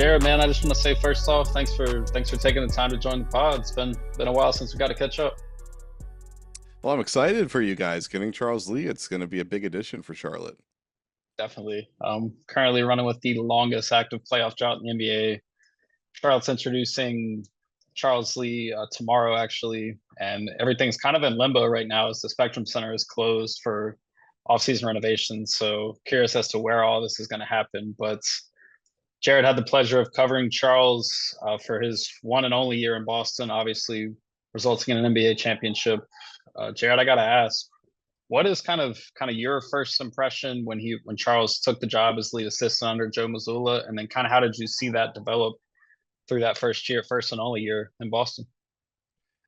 Jared, man, I just want to say first off, thanks for taking the time to join the pod. It's been a while since we got to catch up. Well, I'm excited for you guys getting Charles Lee. It's going to be a big addition for Charlotte. Definitely. Currently running with the longest active playoff drought in the NBA. Charlotte's introducing Charles Lee tomorrow, actually, and everything's kind of in limbo right now as the Spectrum Center is closed for off-season renovations. So curious as to where all this is going to happen. But Jared had the pleasure of covering Charles for his one and only year in Boston, obviously resulting in an NBA championship. Jared, I gotta ask, what is kind of your first impression when Charles took the job as lead assistant under Joe Mazzulla, and then kind of how did you see that develop through that first and only year in Boston?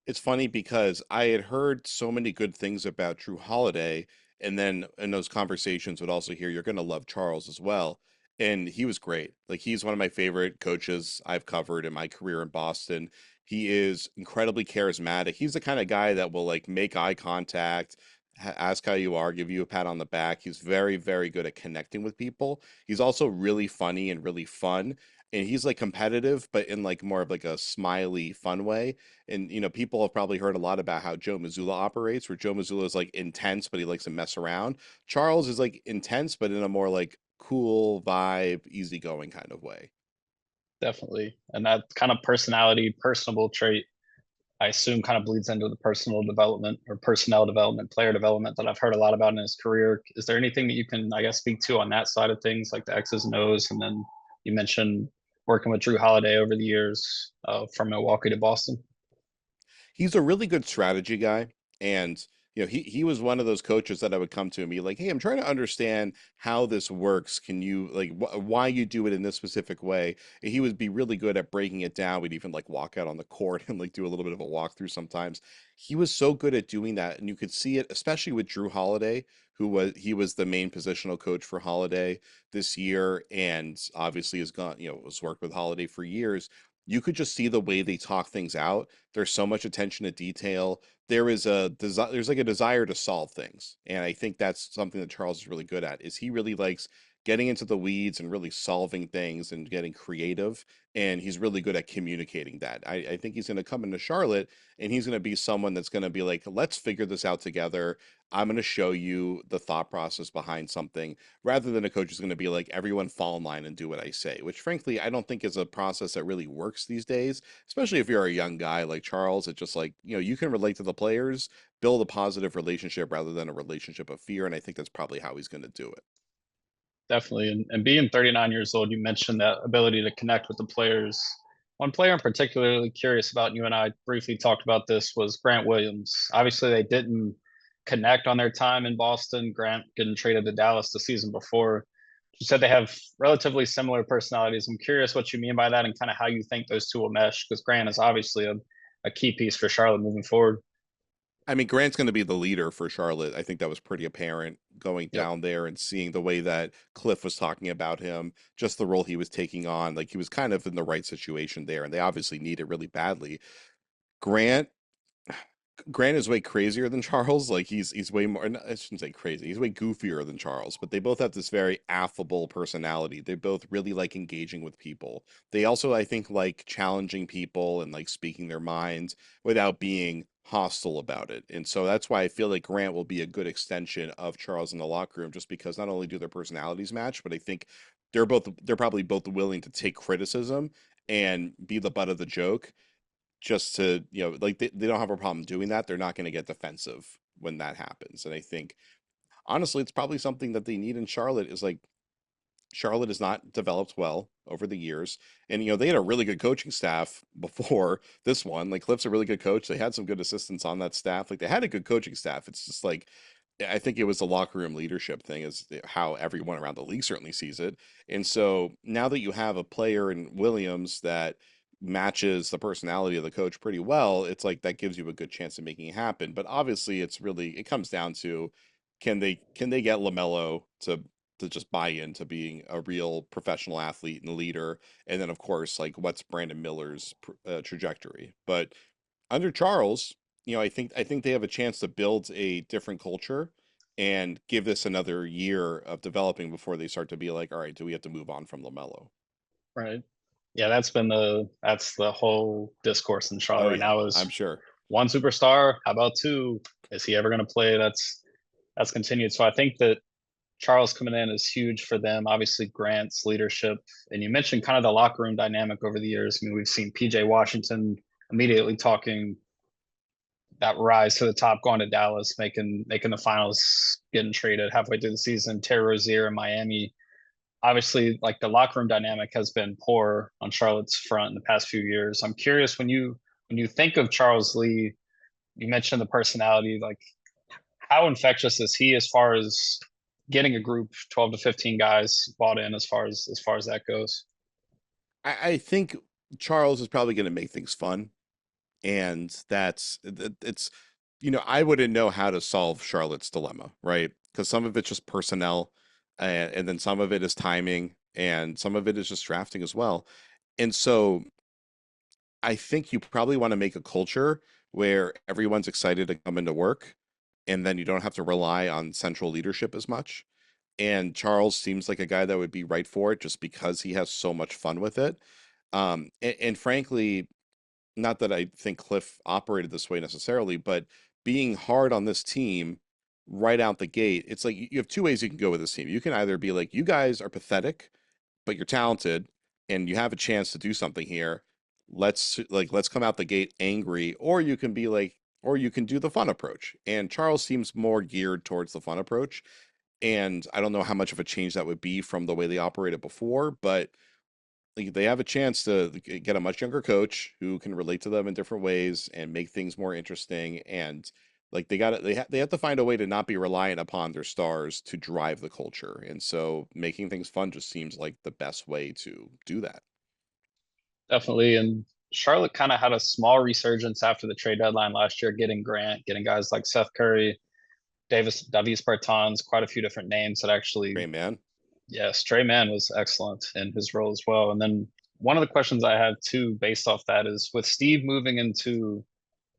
It's funny because I had heard so many good things about Drew Holiday, and then in those conversations would also hear you're going to love Charles as well. And he was great. Like he's one of my favorite coaches I've covered in my career in Boston. He is incredibly charismatic. He's the kind of guy that will like make eye contact, ask how you are, give you a pat on the back. He's very, very good at connecting with people. He's also really funny and really fun. And he's like competitive, but in like more of like a smiley, fun way. And people have probably heard a lot about how Joe Mazzulla operates, where Joe Mazzulla is like intense, but he likes to mess around. Charles is like intense, but in a more like cool vibe, easygoing kind of way. Definitely, and that kind of personality, personable trait, I assume, kind of bleeds into the personal development or personnel development, player development that I've heard a lot about in his career. Is there anything that you can, I guess, speak to on that side of things, like the X's and O's, and then you mentioned working with Drew Holiday over the years from Milwaukee to Boston? He's a really good strategy guy. And, he was one of those coaches that I would come to and be like, hey, I'm trying to understand how this works. Can you, like, why you do it in this specific way? And he would be really good at breaking it down. We'd even, like, walk out on the court and, like, do a little bit of a walkthrough sometimes. He was so good at doing that. And you could see it, especially with Drew Holiday, he was the main positional coach for Holiday this year. And obviously has gone, was worked with Holiday for years. You could just see the way they talk things out. There's so much attention to detail. There's like a desire to solve things, and I think that's something that Charles is really good at. Is he really likes getting into the weeds and really solving things and getting creative, and he's really good at communicating that. I think he's going to come into Charlotte, and he's going to be someone that's going to be like, let's figure this out together. I'm going to show you the thought process behind something, rather than a coach who's going to be like, everyone fall in line and do what I say, which frankly I don't think is a process that really works these days, especially if you're a young guy like Charles. It's just like, you can relate to the players, build a positive relationship rather than a relationship of fear. And I think that's probably how he's going to do it. Definitely. And being 39 years old, you mentioned that ability to connect with the players. One player I'm particularly curious about, and you and I briefly talked about this, was Grant Williams. Obviously, they didn't connect on their time in Boston. Grant getting traded to Dallas the season before. You said they have relatively similar personalities. I'm curious what you mean by that and kind of how you think those two will mesh, because Grant is obviously a key piece for Charlotte moving forward. I mean, Grant's going to be the leader for Charlotte. I think that was pretty apparent going Yep. down there and seeing the way that Cliff was talking about him, just the role he was taking on. Like he was kind of in the right situation there, and they obviously need it really badly. Grant Grant is way crazier than Charles. Like he's way more. I shouldn't say crazy. He's way goofier than Charles. But they both have this very affable personality. They both really like engaging with people. They also, I think, like challenging people and like speaking their minds without being hostile about it. And so that's why I feel like Grant will be a good extension of Charles in the locker room, just because not only do their personalities match, but I think they're probably both willing to take criticism and be the butt of the joke, just to, like they don't have a problem doing that. They're not going to get defensive when that happens. And I think honestly, it's probably something that they need in Charlotte. Is like Charlotte has not developed well over the years. And they had a really good coaching staff before this one. Like Cliff's a really good coach. They had some good assistants on that staff. Like they had a good coaching staff. It's just like I think it was the locker room leadership thing, is how everyone around the league certainly sees it. And so now that you have a player in Williams that matches the personality of the coach pretty well, it's like that gives you a good chance of making it happen. But obviously, it comes down to, can they get LaMelo to just buy into being a real professional athlete and leader, and then of course, like, what's Brandon Miller's trajectory. But under Charles, I think they have a chance to build a different culture and give this another year of developing before they start to be like, all right, do we have to move on from LaMelo? Right. Yeah, that's the whole discourse in Charlotte Oh right yeah, now I'm is sure. one superstar. How about two? Is he ever going to play? That's continued. So I think that Charles coming in is huge for them. Obviously, Grant's leadership, and you mentioned kind of the locker room dynamic over the years. I mean, we've seen PJ Washington immediately talking that rise to the top, going to Dallas, making the finals, getting traded halfway through the season. Terry Rozier in Miami. Obviously, like the locker room dynamic has been poor on Charlotte's front in the past few years. I'm curious when you think of Charles Lee, you mentioned the personality. Like, how infectious is he as far as getting a group 12 to 15 guys bought in as far as that goes? I think Charles is probably going to make things fun, and it's I wouldn't know how to solve Charlotte's dilemma, right? Because some of it's just personnel, and then some of it is timing, and some of it is just drafting as well. And so I think you probably want to make a culture where everyone's excited to come into work, and then you don't have to rely on central leadership as much. And Charles seems like a guy that would be right for it just because he has so much fun with it. And frankly, not that I think Cliff operated this way necessarily, but being hard on this team right out the gate, it's like you have two ways you can go with this team. You can either be like, you guys are pathetic, but you're talented and you have a chance to do something here. Let's come out the gate angry, or you can be like, or you can do the fun approach. And Charles seems more geared towards the fun approach. And I don't know how much of a change that would be from the way they operated before, but like they have a chance to get a much younger coach who can relate to them in different ways and make things more interesting. And like they have to find a way to not be reliant upon their stars to drive the culture. And so making things fun just seems like the best way to do that. Definitely. And Charlotte kind of had a small resurgence after the trade deadline last year, getting Grant, getting guys like Seth Curry, Davis Bertans, quite a few different names that actually, Great man. yes, Trey Mann was excellent in his role as well. And then one of the questions I have too, based off that, is with Steve moving into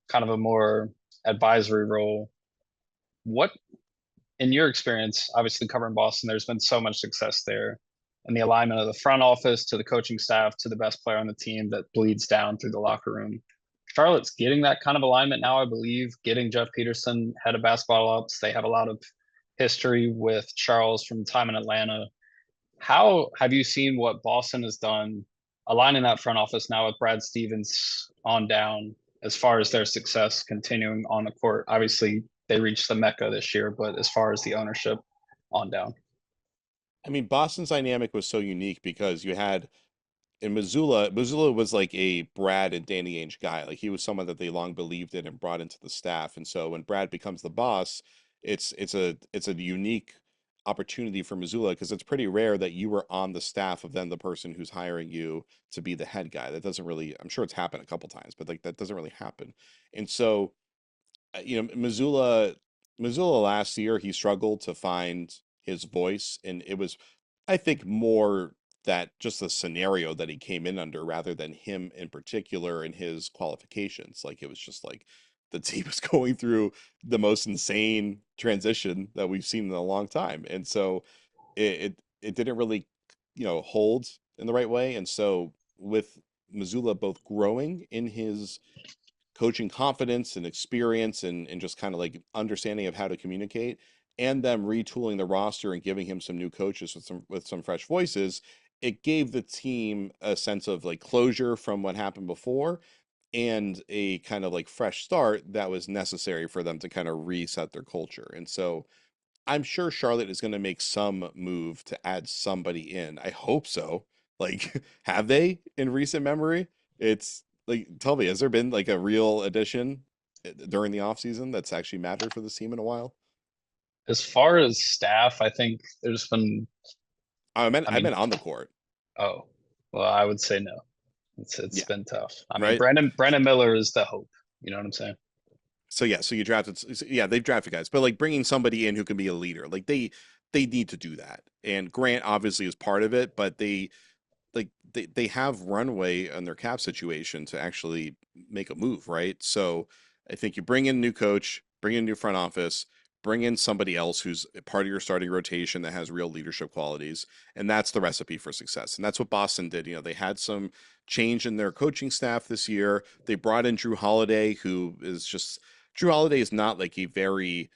kind of a more advisory role, what in your experience, obviously covering Boston, there's been so much success there. And the alignment of the front office to the coaching staff to the best player on the team that bleeds down through the locker room. Charlotte's getting that kind of alignment now, I believe, getting Jeff Peterson, head of basketball ops. They have a lot of history with Charles from time in Atlanta. How have you seen what Boston has done aligning that front office now with Brad Stevens on down as far as their success continuing on the court? Obviously, they reached the Mecca this year, but as far as the ownership on down. I mean, Boston's dynamic was so unique because you had and Mazzulla was like a Brad and Danny Ainge guy. Like he was someone that they long believed in and brought into the staff. And so when Brad becomes the boss, it's a unique opportunity for Missoula because it's pretty rare that you were on the staff of then the person who's hiring you to be the head guy. That doesn't really, I'm sure it's happened a couple times, but like that doesn't really happen. And so Missoula last year he struggled to find his voice, and it was, I think, more that just the scenario that he came in under rather than him in particular and his qualifications. Like it was just like the team was going through the most insane transition that we've seen in a long time, and so it didn't really hold in the right way, and so with Missoula both growing in his coaching confidence and experience and just kind of like understanding of how to communicate and them retooling the roster and giving him some new coaches with some fresh voices, it gave the team a sense of like closure from what happened before and a kind of like fresh start that was necessary for them to kind of reset their culture. And so I'm sure Charlotte is going to make some move to add somebody in. I hope so. Like, have they in recent memory? It's like, tell me, has there been like a real addition during the offseason that's actually mattered for this team in a while? As far as staff, I think there's been, I I mean, meant on the court. oh, well, I would say no. It's Yeah, been tough. I mean, right. Brandon Miller is the hope. You know what I'm saying? So yeah, so you drafted, yeah, they've drafted guys, but like bringing somebody in who can be a leader, like they need to do that. And Grant obviously is part of it, but they have runway on their cap situation to actually make a move, right? So I think you bring in a new coach, bring in a new front office, bring in somebody else who's part of your starting rotation that has real leadership qualities, and that's the recipe for success. And that's what Boston did. You know, they had some change in their coaching staff this year. They brought in Drew Holiday, who is just Drew Holiday is not like a very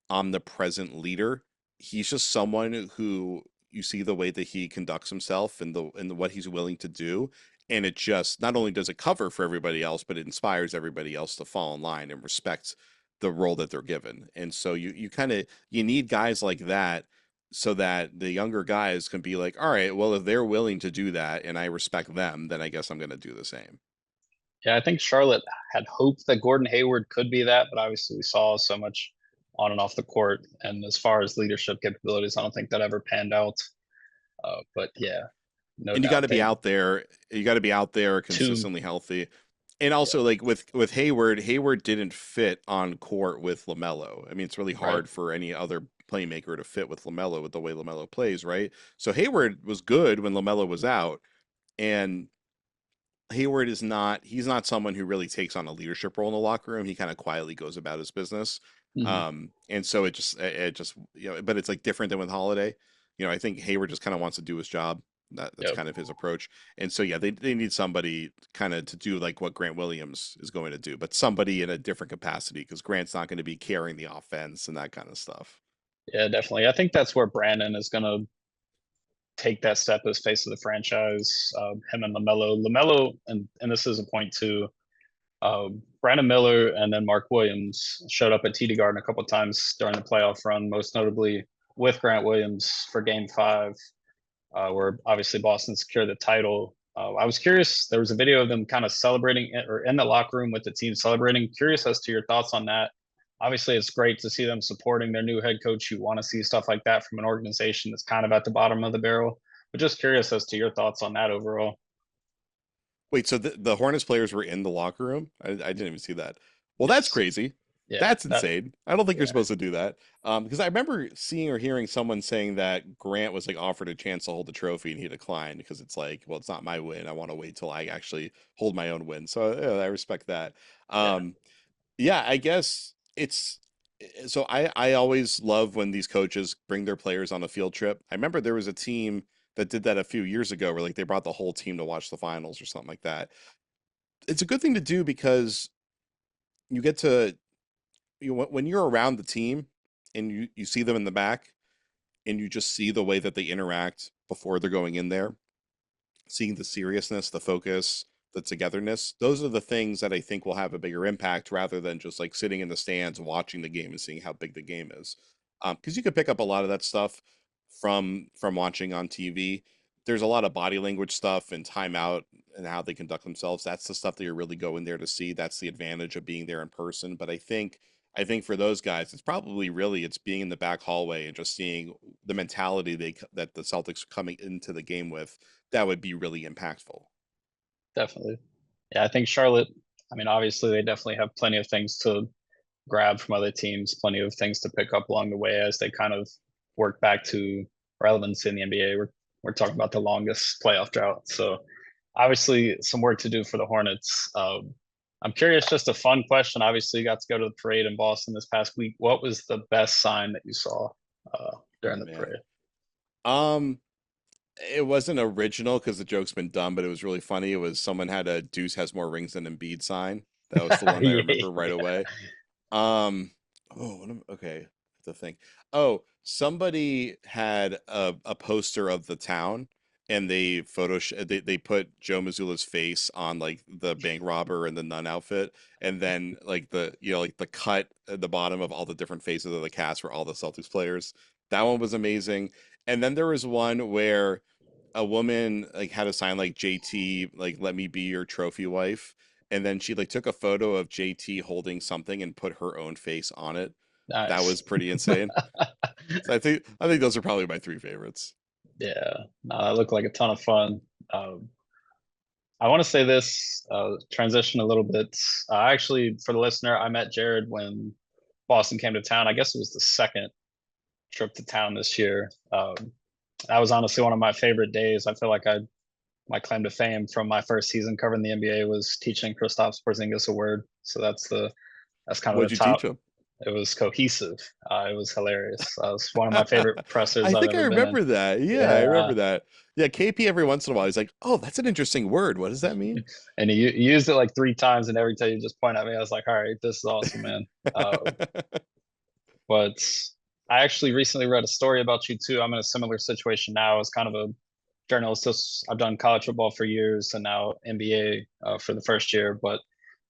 omnipresent leader. He's just someone who you see the way that he conducts himself and what he's willing to do, and it just not only does it cover for everybody else, but it inspires everybody else to fall in line and respect the role that they're given. And so you kind of you need guys like that so that the younger guys can be like, all right, well, if they're willing to do that and I respect them, then I guess I'm going to do the same. Yeah, I think Charlotte had hoped that Gordon Hayward could be that, but obviously we saw so much on and off the court. And as far as leadership capabilities, I don't think that ever panned out. But yeah, no And you got doubt to be they out there. You got to be out there two. consistently healthy. And Yeah, also, like with Hayward, Hayward didn't fit on court with LaMelo. I mean, it's really right. hard for any other playmaker to fit with LaMelo with the way LaMelo plays, right? So Hayward was good when LaMelo was out, and Hayward is not he's not someone who really takes on a leadership role in the locker room. He kind of quietly goes about his business. Hmm. And so it just but it's like different than with Holiday. You know, I think Hayward just kind of wants to do his job. That's Yep. kind of his approach. And so yeah, they need somebody kind of to do like what Grant Williams is going to do, but somebody in a different capacity because Grant's not going to be carrying the offense and that kind of stuff. Yeah, definitely. I think that's where Brandon is going to take that step as face of the franchise. Him and Lamelo, Lamelo, and this is a point too. Brandon Miller and then Mark Williams showed up at TD Garden a couple of times during the playoff run, most notably with Grant Williams for Game Five, where obviously Boston secured the title. I was curious. There was a video of them kind of celebrating or in the locker room with the team celebrating. Curious as to your thoughts on that. Obviously, it's great to see them supporting their new head coach. You want to see stuff like that from an organization that's kind of at the bottom of the barrel. But just curious as to your thoughts on that overall. Wait, so the Hornets players were in the locker room? I didn't even see that. Well, that's Yes. crazy. Yeah. That's That. insane. I don't think you're Yeah. supposed to do that. Because I remember seeing or hearing someone saying that Grant was like offered a chance to hold the trophy and he declined because it's like, well, it's not my win. I want to wait till I actually hold my own win. So yeah, I respect that. Yeah. Um, yeah, I guess it's so I always love when these coaches bring their players on a field trip. I remember there was a team that did that a few years ago where like they brought the whole team to watch the finals or something like that. It's a good thing to do because you get to when you're around the team and you see them in the back and you just see the way that they interact before they're going in there, seeing the seriousness, the focus, the togetherness, those are the things that I think will have a bigger impact rather than just like sitting in the stands watching the game and seeing how big the game is. Because you could pick up a lot of that stuff from watching on TV. There's a lot of body language stuff and timeout and how they conduct themselves. That's the stuff that you're really going there to see. That's the advantage of being there in person. But I think for those guys, it's probably really it's being in the back hallway and just seeing the mentality that the Celtics are coming into the game with that would be really impactful. Definitely. Yeah. I think Charlotte. I mean, obviously, they definitely have plenty of things to grab from other teams, plenty of things to pick up along the way as they kind of work back to relevance in the NBA. We're talking about the longest playoff drought, so obviously some work to do for the Hornets. I'm curious, just a fun question. Obviously, you got to go to the parade in Boston this past week. What was the best sign that you saw during Oh the man. parade? Um, it wasn't original because the joke's been done, but it was really funny. It was someone had a Deuce has more rings than Embiid sign. That was the one that I remember right Yeah, away. Um, okay, the thing. Oh, somebody had a poster of the town and they put Joe Mazzulla's face on like the bank robber and the nun outfit, and then like like the cut at the bottom of all the different faces of the cast for all the Celtics players. That one was amazing. And then there was one where a woman like had a sign like JT, like let me be your trophy wife, and then she like took a photo of JT holding something and put her own face on it. That nice. was pretty insane. So I think those are probably my three favorites. Yeah, no, that looked like a ton of fun. I want to say this, transition a little bit. Actually, for the listener, I met Jared when Boston came to town. I guess it was the second trip to town this year. That was honestly one of my favorite days. I feel like my claim to fame from my first season covering the NBA was teaching Kristaps Porzingis a word. So that's kind of What'd the you teach top. them? It was cohesive. It was hilarious. It was one of my favorite pressers I I've think I ever been in. remember that. Yeah, I Yeah, remember that. Yeah, KP every once in a while, he's like, "Oh, that's an interesting word. What does that mean?" and he used it like 3 times, and every time you just point at me, I was like, "All right, this is awesome, man." But I actually recently read a story about you too. I'm in a similar situation now as kind of a journalist. I've done college football for years and now NBA for the first year, but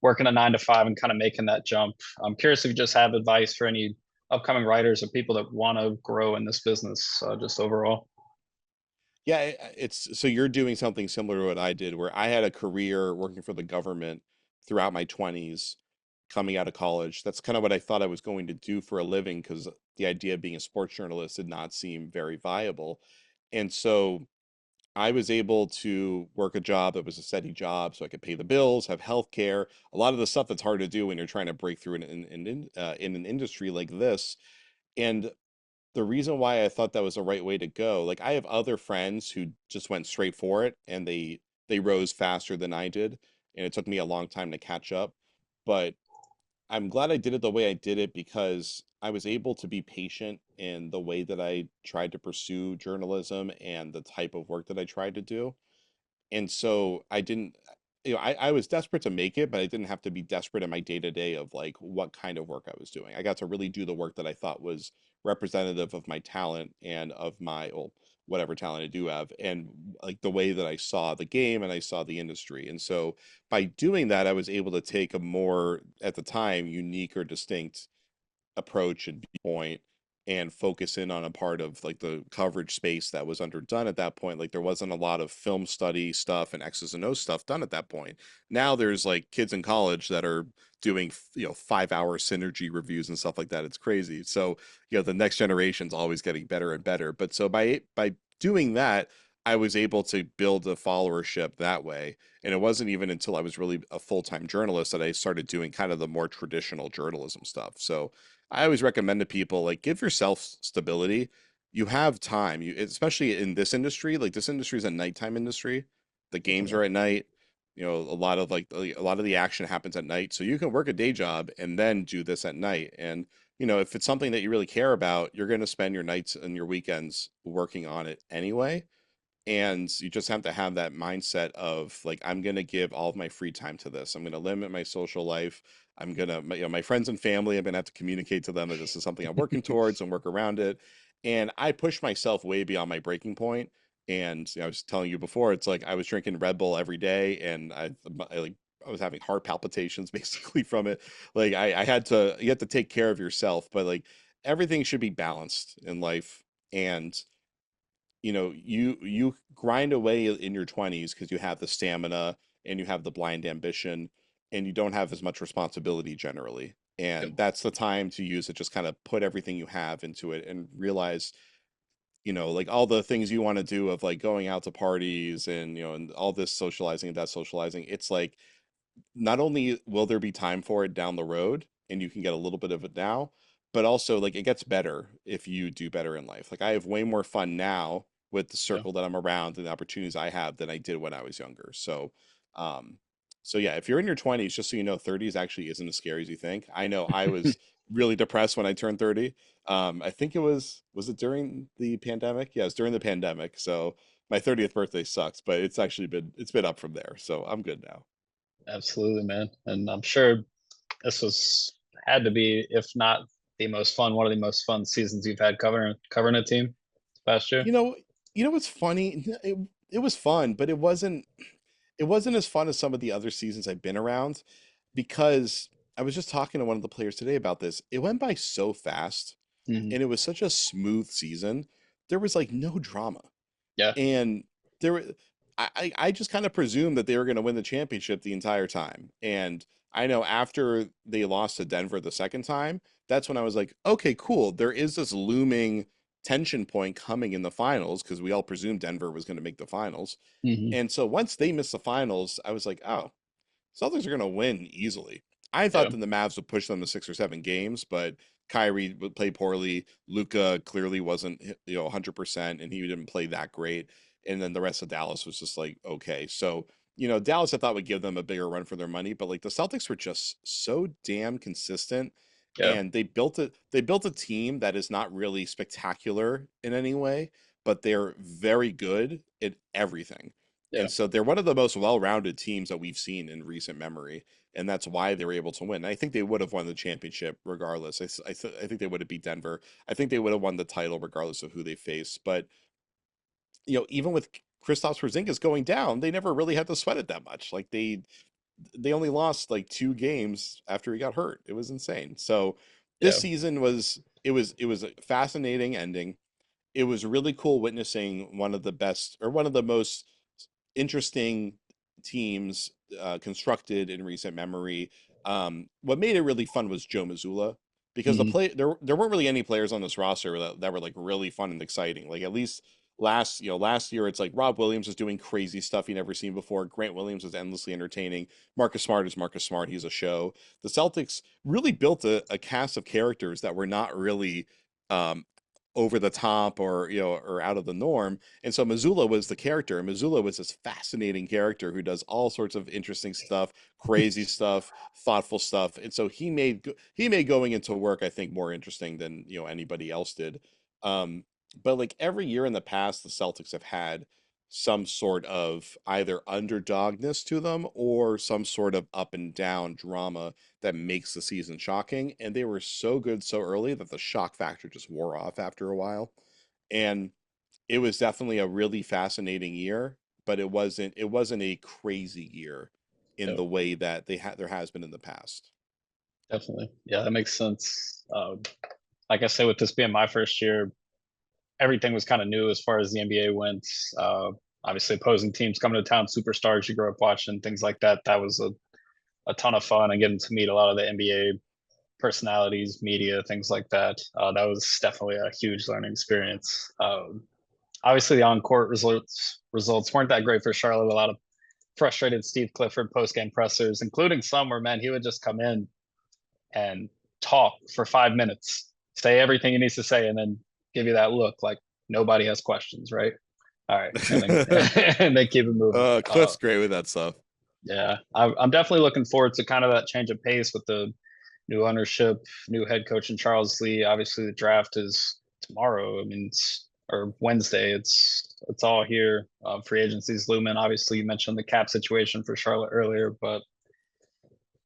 working a 9 to 5 and kind of making that jump. I'm curious if you just have advice for any upcoming writers or people that want to grow in this business, just overall. Yeah, it's so you're doing something similar to what I did, where I had a career working for the government throughout my 20s, coming out of college. That's kind of what I thought I was going to do for a living because the idea of being a sports journalist did not seem very viable. And so I was able to work a job that was a steady job so I could pay the bills, have health care, a lot of the stuff that's hard to do when you're trying to break through in an industry like this. And the reason why I thought that was the right way to go, like I have other friends who just went straight for it and they rose faster than I did, and it took me a long time to catch up. But I'm glad I did it the way I did it because I was able to be patient in the way that I tried to pursue journalism and the type of work that I tried to do. And so I didn't, I was desperate to make it, but I didn't have to be desperate in my day to day of like what kind of work I was doing. I got to really do the work that I thought was representative of my talent and of my, well, whatever talent I do have, and like the way that I saw the game and I saw the industry. And so by doing that, I was able to take a more, at the time, unique or distinct approach and viewpoint and focus in on a part of like the coverage space that was underdone at that point. Like there wasn't a lot of film study stuff and X's and O's stuff done at that point. Now there's like kids in college that are doing 5 hour synergy reviews and stuff like that. It's crazy. So the next generation's always getting better and better. But so by doing that, I was able to build a followership that way. And it wasn't even until I was really a full-time journalist that I started doing kind of the more traditional journalism stuff. So I always recommend to people like give yourself stability. You have time. You especially in this industry, like this industry is a nighttime industry. The games Definitely. are at night. A lot of a lot of the action happens at night. So you can work a day job and then do this at night. And if it's something that you really care about, you're going to spend your nights and your weekends working on it anyway. And you just have to have that mindset of like, I'm going to give all of my free time to this. I'm going to limit my social life. I'm going to, my friends and family, I'm going to have to communicate to them that this is something I'm working towards and work around it. And I push myself way beyond my breaking point. And I was telling you before, it's like I was drinking Red Bull every day and I was having heart palpitations basically from it. Like I had to, you have to take care of yourself, but like everything should be balanced in life. And you grind away in your 20s because you have the stamina and you have the blind ambition and you don't have as much responsibility generally. Yep. And that's the time to use it, just kind of put everything you have into it and realize, like all the things you want to do of like going out to parties and, and all this socializing and that socializing. It's like not only will there be time for it down the road and you can get a little bit of it now, but also like it gets better if you do better in life. Like I have way more fun now with the Yeah. circle that I'm around and the opportunities I have than I did when I was younger. Um, so yeah, if you're in your 20s, just so you know, 30s actually isn't as scary as you think. I know I was really depressed when I turned 30. I think was it during the pandemic? Yeah, it was during the pandemic. So my 30th birthday sucks, but it's been up from there. So I'm good now. Absolutely, man. And I'm sure this was had to be, if not the most fun, one of the most fun seasons you've had covering a team this past year. You know, what's funny? It was fun, but it wasn't as fun as some of the other seasons I've been around because I was just talking to one of the players today about this. It went by so fast Hmm. and it was such a smooth season. There was like no drama. Yeah. And there were I just kind of presumed that they were going to win the championship the entire time. And I know after they lost to Denver the second time, that's when I was like, okay, cool. There is this looming tension point coming in the finals because we all presumed Denver was going to make the finals. Hmm. And so once they missed the finals, I was like, oh, Celtics are going to win easily. I thought Yeah. that the Mavs would push them to 6 or 7 games, but Kyrie would play poorly. Luca clearly wasn't 100%, and he didn't play that great. And then the rest of Dallas was just like okay. So Dallas I thought would give them a bigger run for their money, but like the Celtics were just so damn consistent. Yeah, and they built a team that is not really spectacular in any way, but they're very good at everything. yeah, And so they're one of the most well-rounded teams that we've seen in recent memory, and that's why they were able to win. And I think they would have won the championship regardless. I think they would have beat Denver. I think they would have won the title regardless of who they faced. But even with Kristaps Porzingis going down, they never really had to sweat it that much. Like they only lost like 2 games after he got hurt. It was insane. So this yeah, season was a fascinating ending. It was really cool witnessing one of the best or one of the most interesting teams constructed in recent memory. What made it really fun was Joe Mazzulla because mm, there weren't really any players on this roster that were like really fun and exciting. Like at least last year it's like Rob Williams was doing crazy stuff you never seen before. Grant Williams was endlessly entertaining. Marcus Smart is Marcus Smart. He's a show. The Celtics really built a cast of characters that were not really um, over the top or or out of the norm, and so Missoula was the character. Missoula was this fascinating character who does all sorts of interesting stuff, crazy stuff, thoughtful stuff. And so he made going into work, I think, more interesting than anybody else did. Um, but like every year in the past, the Celtics have had some sort of either underdogness to them or some sort of up and down drama that makes the season shocking. And they were so good so early that the shock factor just wore off after a while. And it was definitely a really fascinating year, but it wasn't a crazy year in yeah, the way that there has been in the past. definitely. Yeah, that makes sense. Like I said, with this being my first year, everything was kind of new as far as the NBA went. Uh, Obviously, opposing teams coming to town, superstars you grew up watching, things like that. That was a ton of fun and getting to meet a lot of the NBA personalities, media, things like that. That was definitely a huge learning experience. Obviously, the on-court results weren't that great for Charlotte. A lot of frustrated Steve Clifford post-game pressers, including some where, man, he would just come in and talk for 5 minutes, say everything he needs to say, and then give you that look like nobody has questions, right? All right, and then and then keep it moving. Cliff's great with that stuff. Yeah, I'm definitely looking forward to kind of that change of pace with the new ownership, new head coach in Charles Lee. Obviously, the draft is tomorrow. I mean, or Wednesday. It's all here. Free agency's looming. Obviously, you mentioned the cap situation for Charlotte earlier, but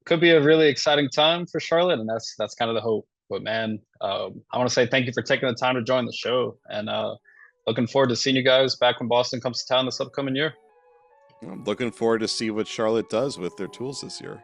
could be a really exciting time for Charlotte, and that's kind of the hope. But man, I want to say thank you for taking the time to join the show, and looking forward to seeing you guys back when Boston comes to town this upcoming year. I'm looking forward to see what Charlotte does with their tools this year.